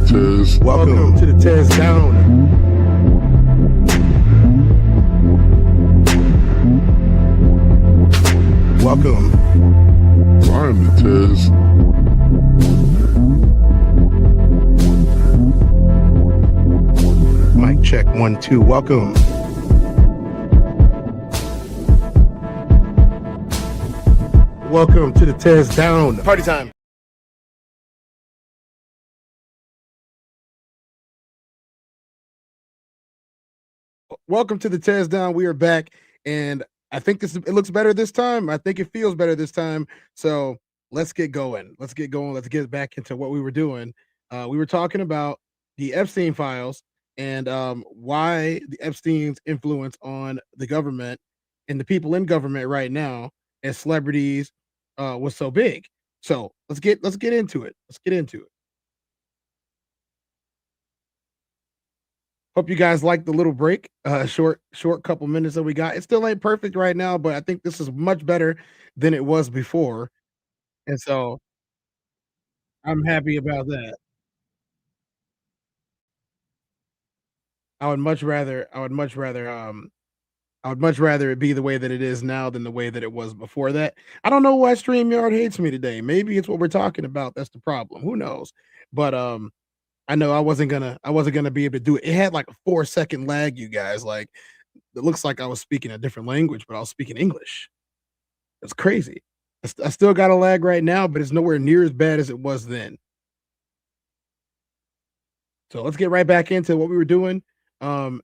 Tez. Welcome to the TezDown. Welcome. Find the Tez. Mic check 1 2. Welcome. Welcome to the TezDown. Party time. Welcome to the TezDown. We are back, and I think it looks better this time. I think it feels better this time. So let's get going. Let's get going. Let's get back into what we were doing. We were talking about the Epstein files and why the Epstein's influence on the government and the people in government right now as celebrities was so big. So let's get into it. Let's get into it. Hope you guys like the little break, short couple minutes that we got. It still ain't perfect right now, but I think this is much better than it was before, and so I'm happy about that. I would much rather it be the way that it is now than the way that it was before that. I don't know why StreamYard hates me today. Maybe it's what we're talking about that's the problem. Who knows? But I know I wasn't gonna be able to do it. It had like a 4-second lag, you guys. Like it looks like I was speaking a different language, but I was speaking English. It's crazy. I still got a lag right now, but it's nowhere near as bad as it was then. So let's get right back into what we were doing. And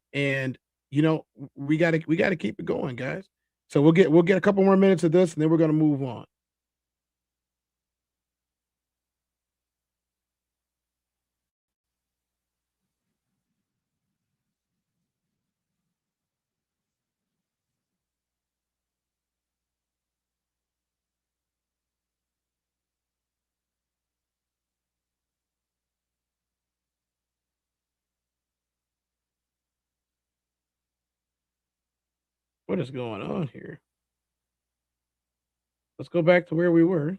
we gotta keep it going, guys. So we'll get a couple more minutes of this, and then we're gonna move on. What is going on here? Let's go back to where we were.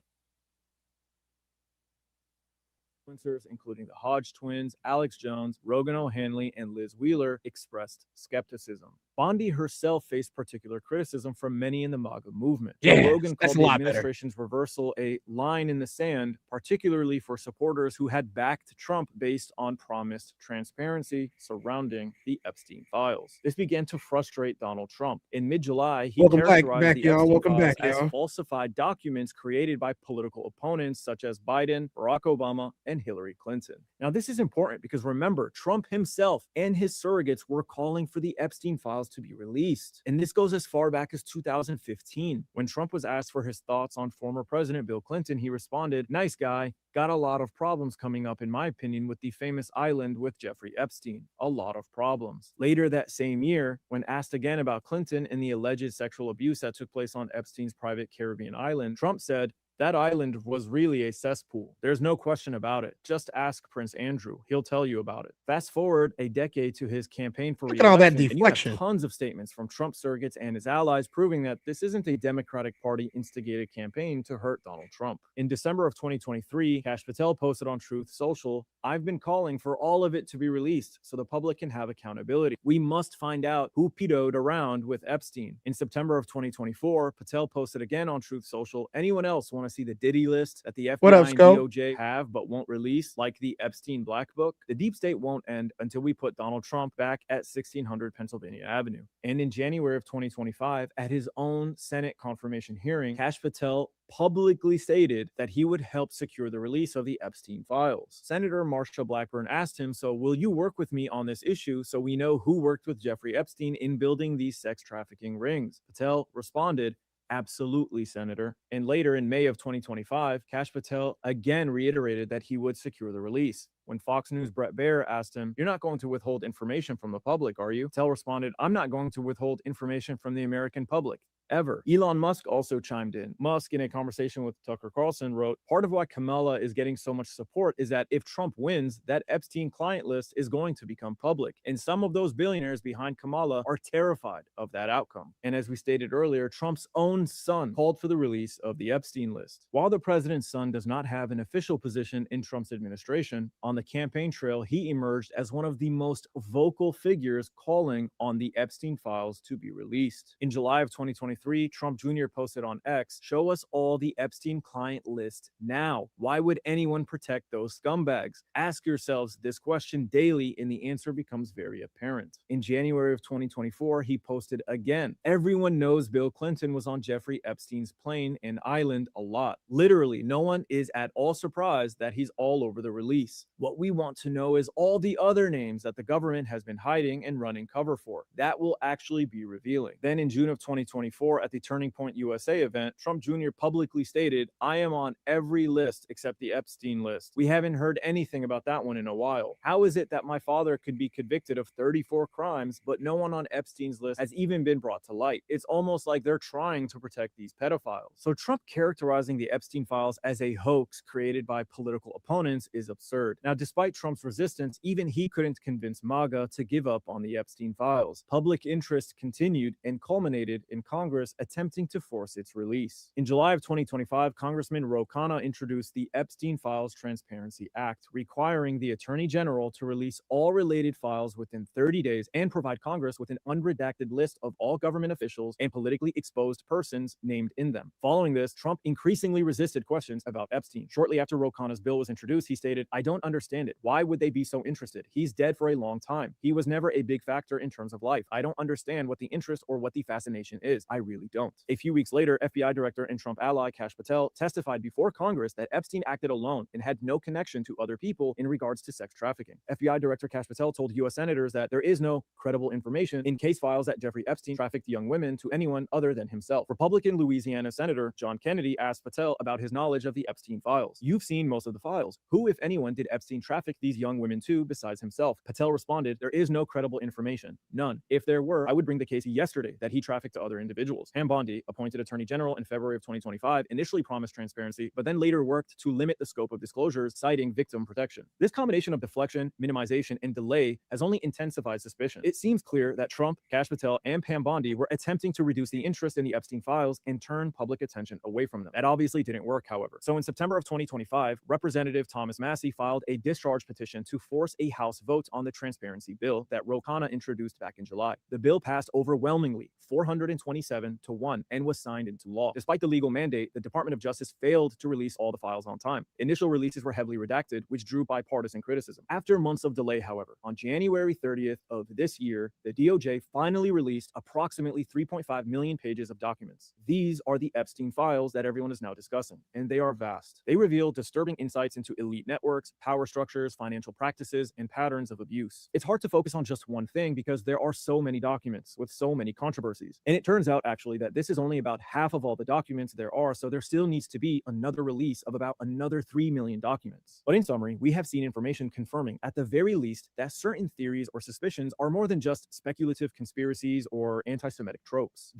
Influencers, including the Hodge twins, Alex Jones, Rogan O'Hanley, and Liz Wheeler, expressed skepticism. Bondi herself faced particular criticism from many in the MAGA movement. Yeah, Rogan that's called a the lot better. administration's reversal a line in the sand, particularly for supporters who had backed Trump based on promised transparency surrounding the Epstein files. This began to frustrate Donald Trump. In mid-July, he Welcome characterized back, the y'all. Epstein Welcome files back, as y'all. falsified documents created by political opponents such as Biden, Barack Obama, and Hillary Clinton. Now, this is important because remember, Trump himself and his surrogates were calling for the Epstein files to be released. And this goes as far back as 2015. When Trump was asked for his thoughts on former President Bill Clinton, he responded, "Nice guy. Got a lot of problems coming up, in my opinion, with the famous island with Jeffrey Epstein. A lot of problems." Later that same year, when asked again about Clinton and the alleged sexual abuse that took place on Epstein's private Caribbean island, Trump said, "That island was really a cesspool. There's no question about it. Just ask Prince Andrew. He'll tell you about it." Fast forward a decade to his campaign for Look at all that re-election, and you have deflection. tons of statements from Trump surrogates and his allies proving that this isn't a Democratic Party instigated campaign to hurt Donald Trump. In December of 2023, Kash Patel posted on Truth Social, "I've been calling for all of it to be released so the public can have accountability. We must find out who pedoed around with Epstein." In September of 2024, Patel posted again on Truth Social, "Anyone else want to see the Diddy list that the What up, FBI and Scope? DOJ have but won't release, like the Epstein Black Book? The deep state won't end until we put Donald Trump back at 1600 Pennsylvania Avenue." And in January of 2025, at his own Senate confirmation hearing, Kash Patel publicly stated that he would help secure the release of the Epstein files. Senator Marsha Blackburn asked him, "So will you work with me on this issue so we know who worked with Jeffrey Epstein in building these sex trafficking rings?" Patel responded, "Absolutely, Senator." And later in May of 2025, Kash Patel again reiterated that he would secure the release. When Fox News' Brett Baier asked him, "You're not going to withhold information from the public, are you?" Patel responded, "I'm not going to withhold information from the American public. ever. Elon Musk also chimed in. Musk, in a conversation with Tucker Carlson, wrote, "Part of why Kamala is getting so much support is that if Trump wins, that Epstein client list is going to become public. And some of those billionaires behind Kamala are terrified of that outcome." And as we stated earlier, Trump's own son called for the release of the Epstein list. While the president's son does not have an official position in Trump's administration, on the campaign trail, he emerged as one of the most vocal figures calling on the Epstein files to be released. In July of 2023, Trump Jr. posted on X, "Show us all the Epstein client list now. Why would anyone protect those scumbags? Ask yourselves this question daily and the answer becomes very apparent." In January of 2024, he posted again, "Everyone knows Bill Clinton was on Jeffrey Epstein's plane and island a lot. Literally, no one is at all surprised that he's all over the release. What we want to know is all the other names that the government has been hiding and running cover for. That will actually be revealing." Then in June of 2024, at the Turning Point USA event, Trump Jr. publicly stated, "I am on every list except the Epstein list. We haven't heard anything about that one in a while. How is it that my father could be convicted of 34 crimes, but no one on Epstein's list has even been brought to light? It's almost like they're trying to protect these pedophiles." So Trump characterizing the Epstein files as a hoax created by political opponents is absurd. Now, despite Trump's resistance, even he couldn't convince MAGA to give up on the Epstein files. Public interest continued and culminated in Congress attempting to force its release. In July of 2025, Congressman Ro Khanna introduced the Epstein Files Transparency Act, requiring the Attorney General to release all related files within 30 days and provide Congress with an unredacted list of all government officials and politically exposed persons named in them. Following this, Trump increasingly resisted questions about Epstein. Shortly after Ro Khanna's bill was introduced, he stated, "I don't understand it. Why would they be so interested? He's dead for a long time. He was never a big factor in terms of life. I don't understand what the interest or what the fascination is. I really don't." A few weeks later, FBI director and Trump ally Kash Patel testified before Congress that Epstein acted alone and had no connection to other people in regards to sex trafficking. FBI director Kash Patel told U.S. senators that there is no credible information in case files that Jeffrey Epstein trafficked young women to anyone other than himself. Republican Louisiana Senator John Kennedy asked Patel about his knowledge of the Epstein files. "You've seen most of the files. Who, if anyone, did Epstein traffic these young women to besides himself?" Patel responded, "There is no credible information. None. If there were, I would bring the case yesterday that he trafficked to other individuals." Pam Bondi, appointed Attorney General in February of 2025, initially promised transparency, but then later worked to limit the scope of disclosures, citing victim protection. This combination of deflection, minimization, and delay has only intensified suspicion. It seems clear that Trump, Kash Patel, and Pam Bondi were attempting to reduce the interest in the Epstein files and turn public attention away from them. That obviously didn't work, however. So in September of 2025, Representative Thomas Massie filed a discharge petition to force a House vote on the transparency bill that Ro Khanna introduced back in July. The bill passed overwhelmingly, 427-1, and was signed into law. Despite the legal mandate, the Department of Justice failed to release all the files on time. Initial releases were heavily redacted, which drew bipartisan criticism. After months of delay, however, on January 30th of this year, the DOJ finally released approximately 3.5 million pages of documents. These are the Epstein files that everyone is now discussing, and they are vast. They reveal disturbing insights into elite networks, power structures, financial practices, and patterns of abuse. It's hard to focus on just one thing because there are so many documents with so many controversies. And it turns out actually that this is only about half of all the documents there are, so there still needs to be another release of about another 3 million documents. But in summary, we have seen information confirming at the very least that certain theories or suspicions are more than just speculative conspiracies or anti-Semitic tropes.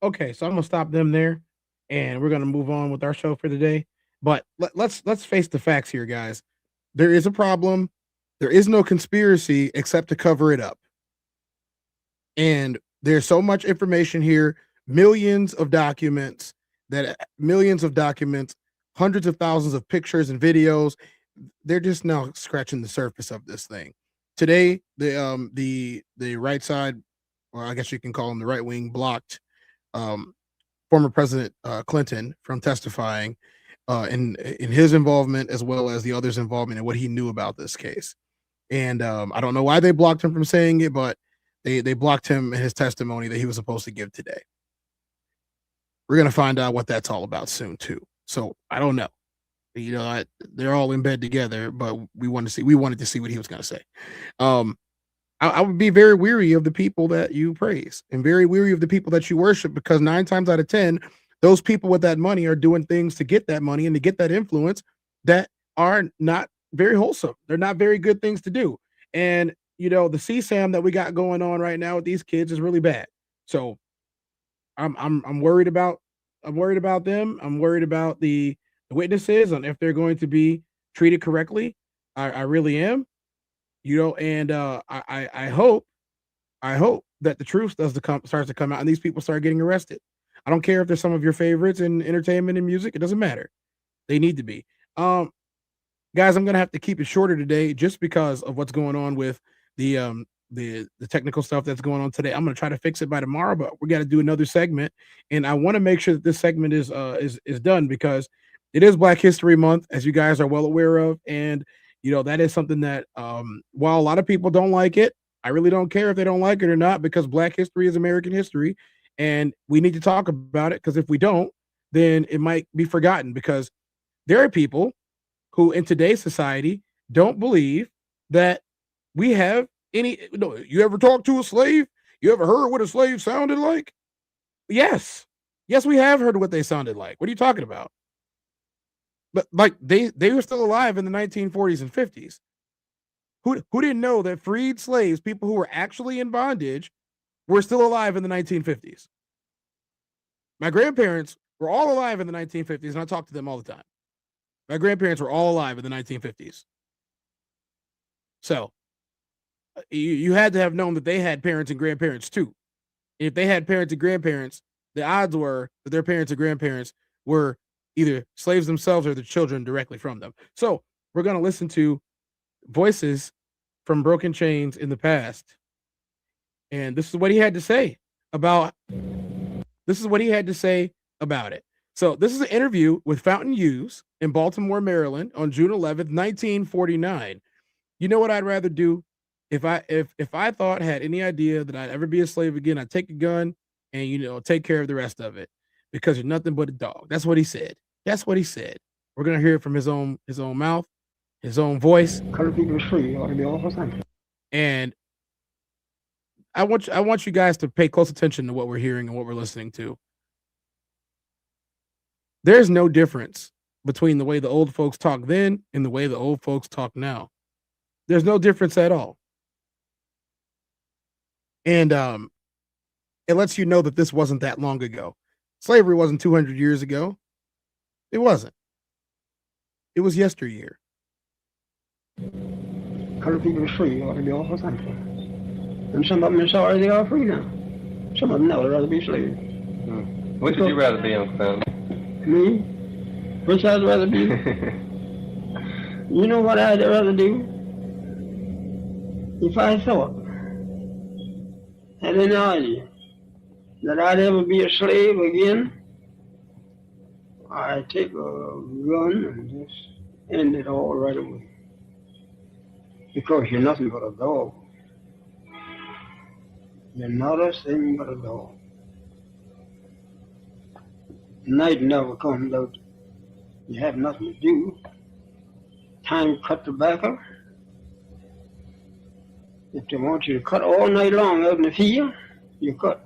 Okay, so I'm gonna stop them there, and we're gonna move on with our show for the day. But let's face the facts here, guys. There is a problem. There is no conspiracy except to cover it up. And there's so much information here, millions of documents, hundreds of thousands of pictures and videos. They're just now scratching the surface of this thing. Today, the right side, or I guess you can call them the right wing, blocked former President Clinton from testifying in his involvement as well as the others' involvement and what he knew about this case. And I don't know why they blocked him from saying it, but they blocked him in his testimony that he was supposed to give today. We're going to find out what that's all about soon too. So I don't know. You know, they're all in bed together, but we wanted to see what he was going to say. I would be very weary of the people that you praise and very weary of the people that you worship, because 9 times out of 10, those people with that money are doing things to get that money and to get that influence that are not very wholesome. They're not very good things to do. And, you know, the CSAM that we got going on right now with these kids is really bad. So I'm worried about them. I'm worried about the witnesses on if they're going to be treated correctly. I really am. And I hope that the truth starts to come out and these people start getting arrested. I don't care if they're some of your favorites in entertainment and music. It doesn't matter. They need to be. Guys, I'm gonna have to keep it shorter today just because of what's going on with the the technical stuff that's going on today. I'm gonna try to fix it by tomorrow, but we got to do another segment, and I want to make sure that this segment is done because it is Black History Month, as you guys are well aware of, and that is something that while a lot of people don't like it, I really don't care if they don't like it or not because Black history is American history, and we need to talk about it because if we don't, then it might be forgotten because there are people who in today's society don't believe that we have any. No, you ever talked to a slave? You ever heard what a slave sounded like? Yes. Yes, we have heard what they sounded like. What are you talking about? But like they were still alive in the 1940s and 50s. Who didn't know that freed slaves, people who were actually in bondage, were still alive in the 1950s? My grandparents were all alive in the 1950s, and I talk to them all the time. My grandparents were all alive in the 1950s. So you had to have known that they had parents and grandparents too. If they had parents and grandparents, the odds were that their parents and grandparents were either slaves themselves or the children directly from them. So we're going to listen to voices from Broken Chains in the past. And this is what he had to say about it. So this is an interview with Fountain Hughes in Baltimore, Maryland on June 11th, 1949. You know what I'd rather do? If I thought had any idea that I'd ever be a slave again, I'd take a gun and take care of the rest of it because you're nothing but a dog. That's what he said. That's what he said. We're gonna hear it from his own mouth, his own voice. Colored people is free. You ought to be all for something. And I want you guys to pay close attention to what we're hearing and what we're listening to. There's no difference between the way the old folks talk then and the way the old folks talk now. There's no difference at all. And it lets you know that this wasn't that long ago. Slavery wasn't 200 years ago. It wasn't. It was yesteryear. Colored people is free. You ought to be all for something. And some of them are sorry they are free now. Some of them never rather be slaves. Which would you rather be, Uncle Sam? Me? Which I'd rather be? You know what I'd rather do? If I thought, had any idea, that I'd ever be a slave again, I'd take a gun and just end it all right away. Because you're nothing but a dog. You're not a thing but a dog. Night never comes out. You have nothing to do. Time to cut tobacco. If they want you to cut all night long out in the field, you cut.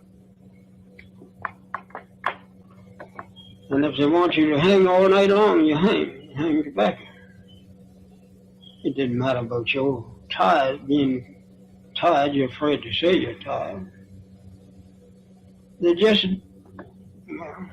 And if they want you to hang all night long, you hang tobacco. It didn't matter about your being tired, you're afraid to say you're tired. They just, well,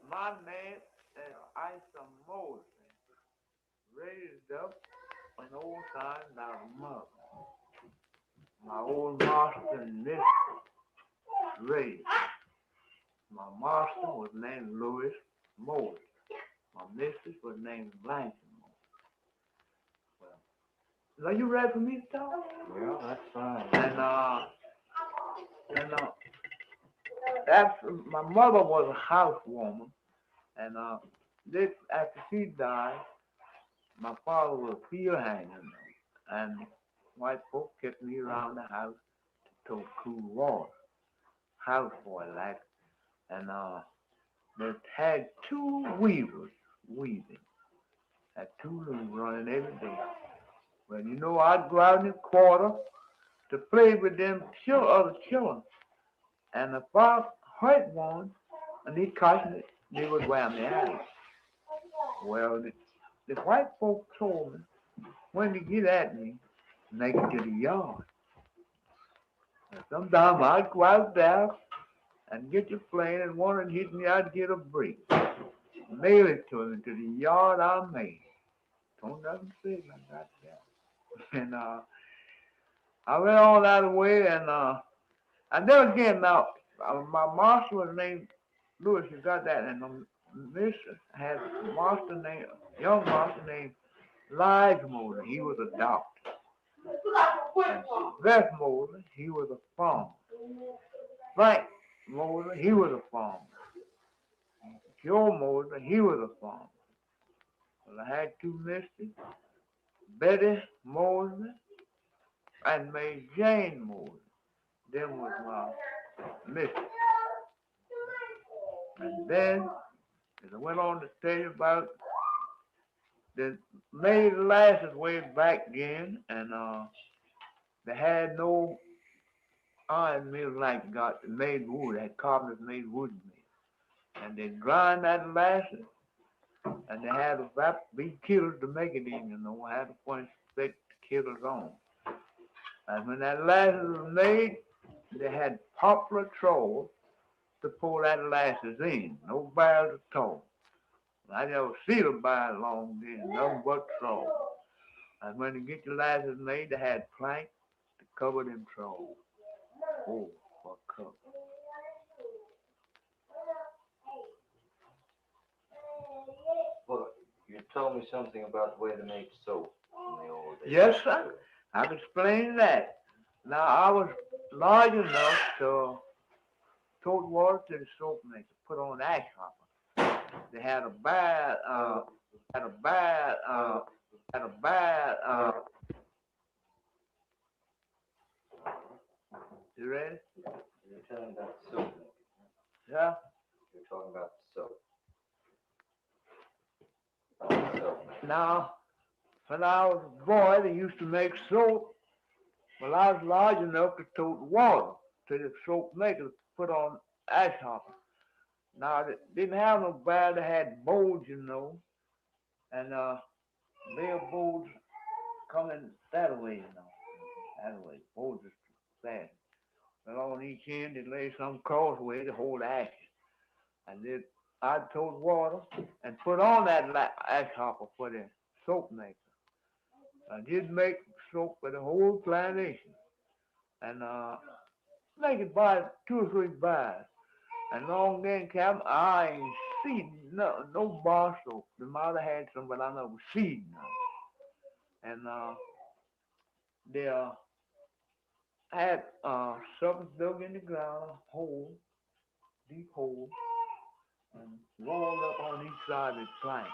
My name is Isa Moses, raised up in old time by a mother. My old master and mistress raised. My master was named Louis Moses. My mistress was named Blanche Moses. Well, are you ready for me to talk? Yeah, that's fine. And And after my mother was a housewoman, and this after she died, my father was a field hanger, and white folks kept me around the house to cool water, houseboy like, and they had two weavers weaving, had two looms running every day. Well, you know, I'd go out in the quarter to play with them other children, and if I hurt one, and they caught me, they would wear me out. Well, the white folks told me when they get at me, make it to the yard. And sometimes I'd go out there and get your plane, and one would hit me, I'd get a break. Mail it to them to the yard I made. Don't nothing say like that. And I went all that way, and then again, now, my master was named Lewis, you got that, and Mister had a master named, young master named Lige Moser. He was a doctor. And Beth Moser, he was a farmer. Frank Moser, he was a farmer. Joe Moser, he was a farmer. Well, I had two misters, Betty Moser and May Jane Moser. Them was my misters. And then, as I went on to tell you about the made lasses way back again, and they had no iron mill like got made wood, had carpenters made wood mill. And they grind that lasses, and they had to be killed to make it in, you know, had to put the killers on. And when that lasses was made, they had poplar trolls to pull that lasses in, no barrels at all. I never see the barrel long then, nothing but trolls. And when they get the lasses made, they had planks to cover them trolls. Oh, what cover. Well, you told me something about the way they made soap in the old days. Yes, sir. I can explain that. Now, I was large enough to tote water to the soap maker, put on ash hopper. They had a bad, you ready? You're telling about the soap. Yeah? You're talking about the soap. Now, when I was a boy, they used to make soap. Well, I was large enough to tote water to the soap maker to put on ash hopper. Now, they didn't have no barrel. They had bowls, you know, and their bowls coming that way, you know, that way. Bowls is fast. Well, on each end, they lay some crossway to hold ashes. And then I'd tote water and put on that ash hopper for the soap maker. I did make soap for the whole plantation. And make it by 2 or 3 bars. And long then, Captain, I ain't seen no bar soap. The mother had some, but I never seen none. And they had something dug in the ground, a hole, deep hole, and rolled up on each side of the plank.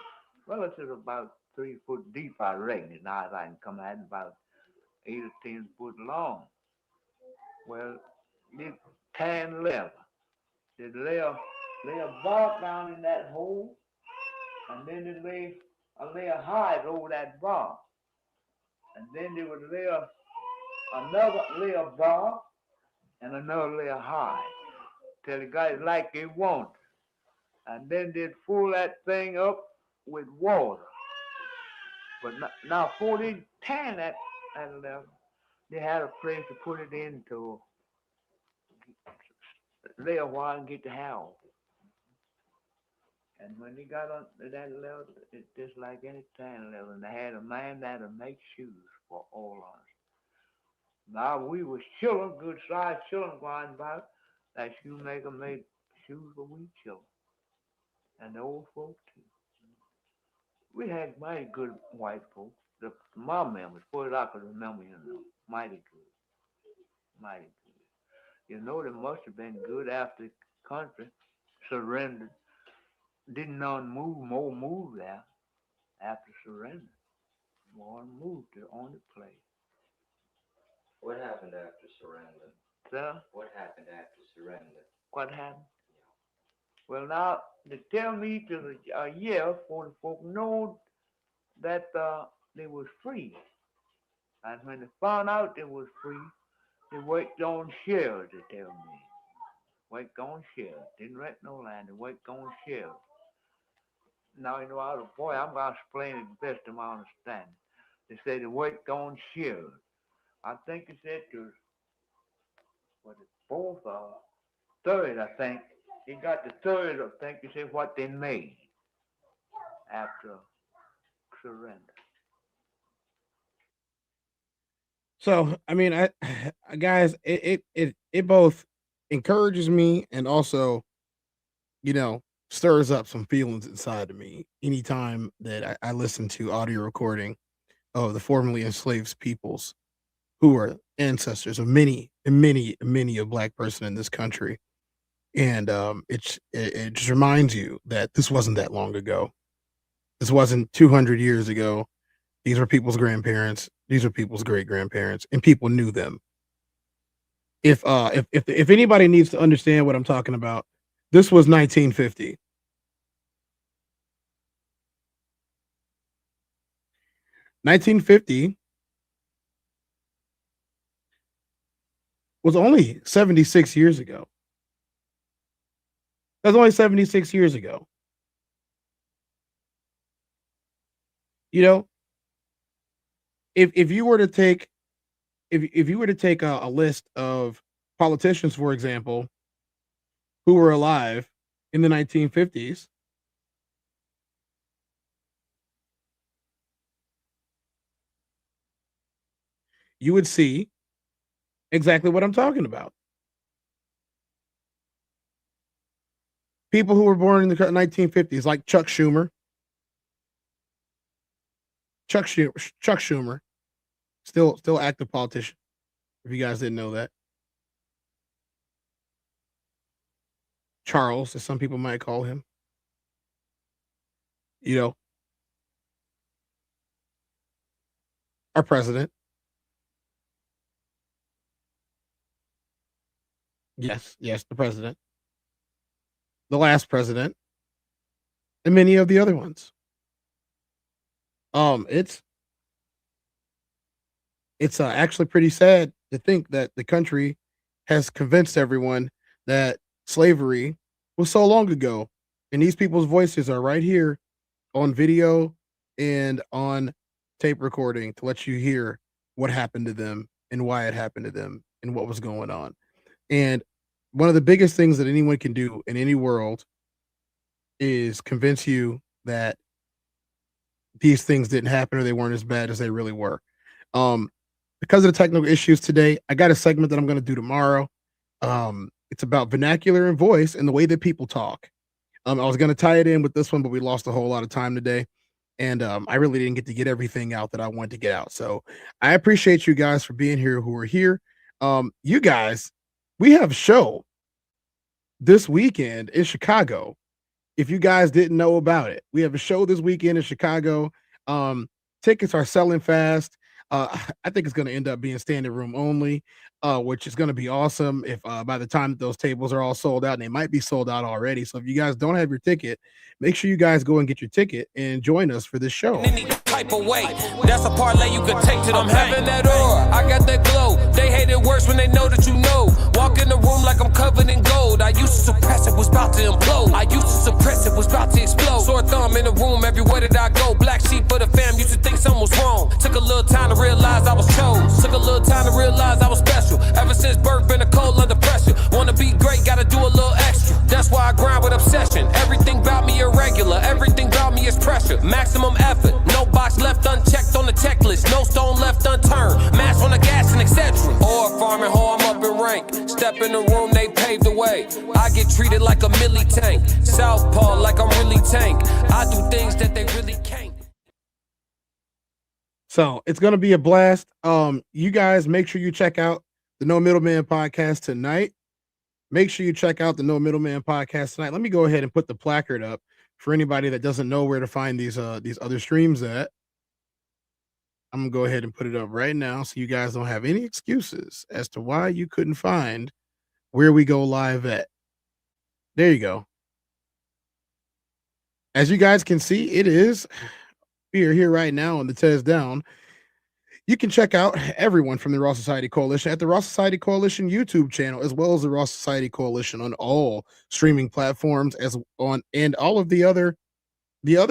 Well, it's about 3 foot deep, I reckon. Now I can come out about 8 or 10 foot long. Well, they tan leather. They lay a bark down in that hole, and then they lay a hide over that bark. And then they would lay another layer of bark and another layer of hide till they got it like they want. And then they'd fill that thing up with water. But now before they tan that leather, they had a place to put it in to lay a while and get the howl. And when they got on that level, it's just like any tan level. And they had a man that would make shoes for all of us. Now we was children, good sized children going about. That shoemaker made shoes for we children. And the old folks too. We had mighty good white folks. My members, as far as I could remember, you know, mighty good. Mighty good. You know, they must have been good after the country surrendered. Didn't none move there after surrender. More moved to on the place. What happened after surrender? Sir, What happened after surrender? what happened? Well, now, they tell me to a year for the folk know that they was free. And when they found out they was free, they worked on shares, they tell me. Worked on shares. Didn't rent no land, they worked on shares. Now, you know, I was a boy, I'm going to explain it the best of my understanding. They say they worked on shares. I think it said to, was it fourth or third, I think. They got the third, I think you say what they made after surrender. So, I mean, I guys, it both encourages me and also, you know, stirs up some feelings inside of me anytime that I listen to audio recording of the formerly enslaved peoples who are ancestors of many a black person in this country. And it just reminds you that this wasn't that long ago. This wasn't 200 years ago. These were people's grandparents. These are people's great grandparents, and people knew them. If anybody needs to understand what I'm talking about, this was 1950. 1950 was only 76 years ago. That's only 76 years ago. You know, if you were to take if you were to take a list of politicians, for example, who were alive in the 1950s, you would see exactly what I'm talking about. People who were born in the 1950s, like Chuck Schumer. Chuck Schumer, still active politician. If you guys didn't know that, Charles, as some people might call him. You know, our president. Yes, the president, the last president, and many of the other ones. It's actually pretty sad to think that the country has convinced everyone that slavery was so long ago, and these people's voices are right here on video and on tape recording to let you hear what happened to them and why it happened to them and what was going on. And one of the biggest things that anyone can do in any world is convince you that these things didn't happen or they weren't as bad as they really were. Um, because of the technical issues today, I got a segment that I'm going to do tomorrow. It's about vernacular and voice and the way that people talk. I was going to tie it in with this one, but we lost a whole lot of time today. And I really didn't get to get everything out that I wanted to get out. So I appreciate you guys for being here who are here. You guys, we have a show this weekend in Chicago. If you guys didn't know about it, we have a show this weekend in Chicago. Tickets are selling fast. I think it's going to end up being standing room only, which is going to be awesome. If by the time that those tables are all sold out, and they might be sold out already. So if you guys don't have your ticket, make sure you guys go and get your ticket and join us for this show. Any type of way, that's a parlay you could take to them. I'm having that aura, I got that glow. They hate it worse when they know that you know. Walk in the room like I'm covered in gold. I used to suppress it, was about to implode. I used to suppress it, was about to explode. Sore thumb in the room everywhere that I go. Black sheep for the fam, used to think something was wrong. Took a little time to realize I was chose. Took a little time to realize I was special. Ever since birth, been a cold under pressure. Wanna be great, gotta do a little extra. That's why I grind with obsession. Everything about me irregular, everything about me is pressure. Maximum effort, no box left unchecked on the checklist. No stone left unturned, mass on the gas and etc. Or farming, ho, I'm up in rank. Step in the room, they paved the way. I get treated like a milli tank. Southpaw like I'm really tank. I do things that they really can't. So it's going to be a blast. You guys make sure you check out the No Middleman podcast tonight Make sure you check out the No Middleman podcast tonight. Let me go ahead and put the placard up for anybody that doesn't know where to find these other streams at. I'm gonna go ahead and put it up right now so you guys don't have any excuses as to why you couldn't find where we go live at. There you go. As you guys can see, we are here right now on the TezDown. You can check out everyone from the Raw Society Coalition at the Raw Society Coalition YouTube channel, as well as the Raw Society Coalition on all streaming platforms, and all of the other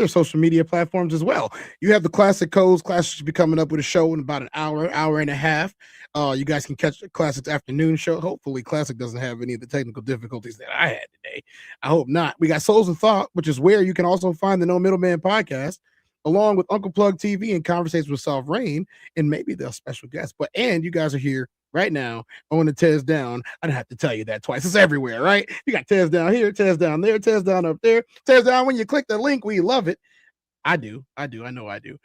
social media platforms as well. You have the Classic Codes. Classic should be coming up with a show in about an hour and a half. You guys can catch the Classic's afternoon show. Hopefully, Classic doesn't have any of the technical difficulties that I had today. I hope not. We got Souls of Thought, which is where you can also find the No Middleman podcast, along with Uncle Plug TV and Conversations with Soft Rain, and maybe the special guest. And you guys are here right now on the TezDown. I don't have to tell you that twice. It's everywhere, right? You got TezDown here, TezDown there, TezDown up there, TezDown. When you click the link, we love it. I do. I know I do.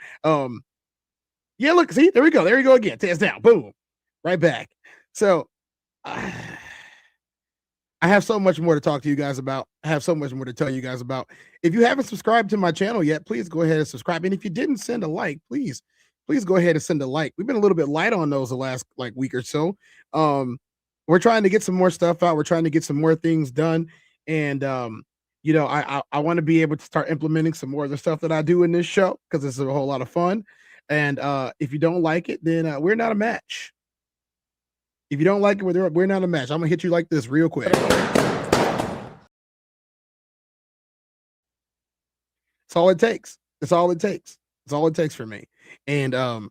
Yeah, look, see, there we go. There you go again. TezDown. Boom. Right back. So I have so much more to talk to you guys about. I have so much more to tell you guys about. If you haven't subscribed to my channel yet, please go ahead and subscribe. And if you didn't send a like, please go ahead and send a like. We've been a little bit light on those the last week or so. We're trying to get some more stuff out. We're trying to get some more things done. And I want to be able to start implementing some more of the stuff that I do in this show, because it's a whole lot of fun. And if you don't like it, then we're not a match. If you don't like it, we're not a match. I'm gonna hit you like this real quick. That's all it takes. That's all it takes. That's all it takes for me. And I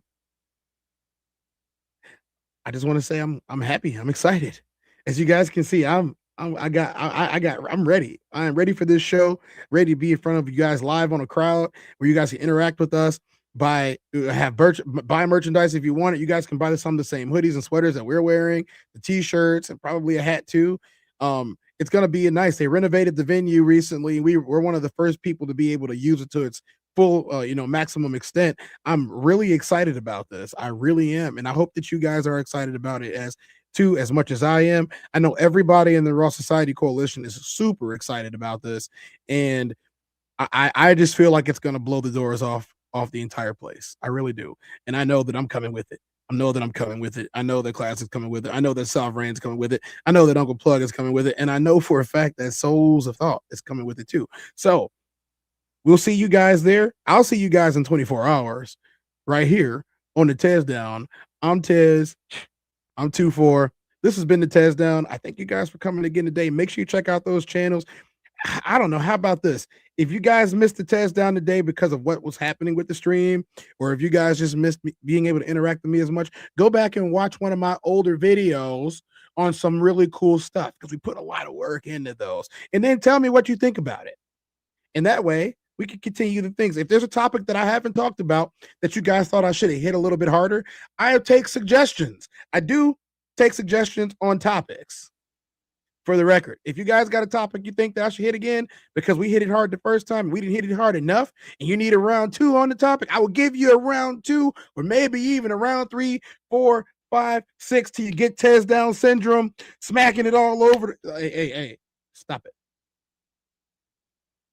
just want to say I'm happy. I'm excited. As you guys can see, I'm ready. I am ready for this show. Ready to be in front of you guys live on a crowd where you guys can interact with us. Buy merchandise if you want it. You guys can buy some of the same hoodies and sweaters that we're wearing, the t-shirts, and probably a hat too. It's gonna be nice. They renovated the venue recently. We're one of the first people to be able to use it to its full maximum extent. I'm really excited about this. I really am, and I hope that you guys are excited about it as much as I am. I know everybody in the Raw Society Coalition is super excited about this, and I just feel like it's gonna blow the doors off the entire place. I really do. And I know that I'm coming with it. I know that Classic's coming with it. I know that Sovereign's coming with it. I know that Uncle Plug is coming with it. And I know for a fact that Souls of Thought is coming with it too. So we'll see you guys there. I'll see you guys in 24 hours right here on the TezDown. I'm Tez. I'm 2-4. This has been the TezDown. I thank you guys for coming again today. Make sure you check out those channels. I don't know. How about this? If you guys missed the TezDown today because of what was happening with the stream, or if you guys just missed me being able to interact with me as much, go back and watch one of my older videos on some really cool stuff, because we put a lot of work into those. And then tell me what you think about it. And that way we can continue the things. If there's a topic that I haven't talked about that you guys thought I should have hit a little bit harder, I'll take suggestions. I do take suggestions on topics. For the record, if you guys got a topic you think that I should hit again because we hit it hard the first time and we didn't hit it hard enough, and you need a round 2 on the topic, I will give you a round 2, or maybe even a round 3, 4, 5, 6 till you get TezDown syndrome, smacking it all over. Hey, stop it.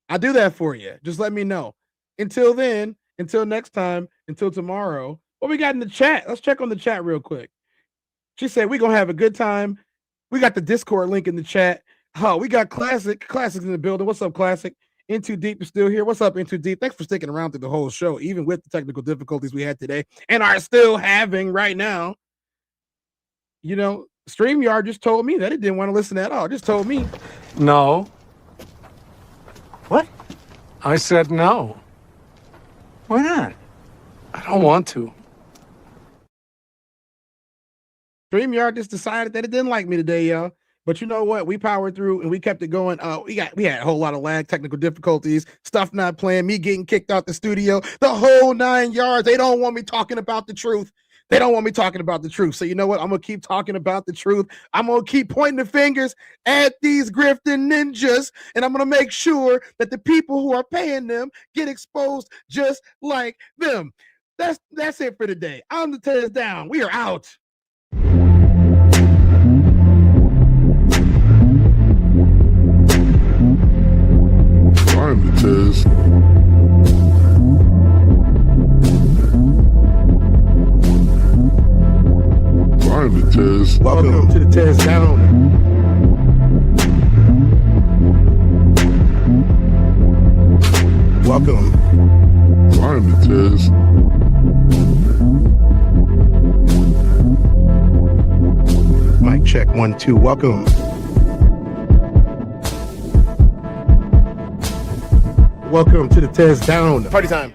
I'll do that for you. Just let me know. Until then, until next time, until tomorrow, what we got in the chat? Let's check on the chat real quick. She said we're going to have a good time. We got the Discord link in the chat. Oh, we got Classic's in the building. What's up, Classic? Into Deep is still here. What's up, Into Deep? Thanks for sticking around through the whole show, even with the technical difficulties we had today and are still having right now. StreamYard just told me that it didn't want to listen at all. Just told me. No. What? I said no. Why not? I don't want to. StreamYard just decided that it didn't like me today, y'all. But you know what? We powered through and we kept it going. We had a whole lot of lag, technical difficulties, stuff not playing, me getting kicked out the studio, the whole 9 yards. They don't want me talking about the truth. So you know what? I'm going to keep talking about the truth. I'm going to keep pointing the fingers at these grifting ninjas, and I'm going to make sure that the people who are paying them get exposed just like them. That's it for today. I'm the TezDown. We are out. Finally, Tez. Finally, Tez. Welcome to the TezDown. Welcome. Finally, Tez. Mic check 1 2. Welcome. Welcome to the TezDown. Party time.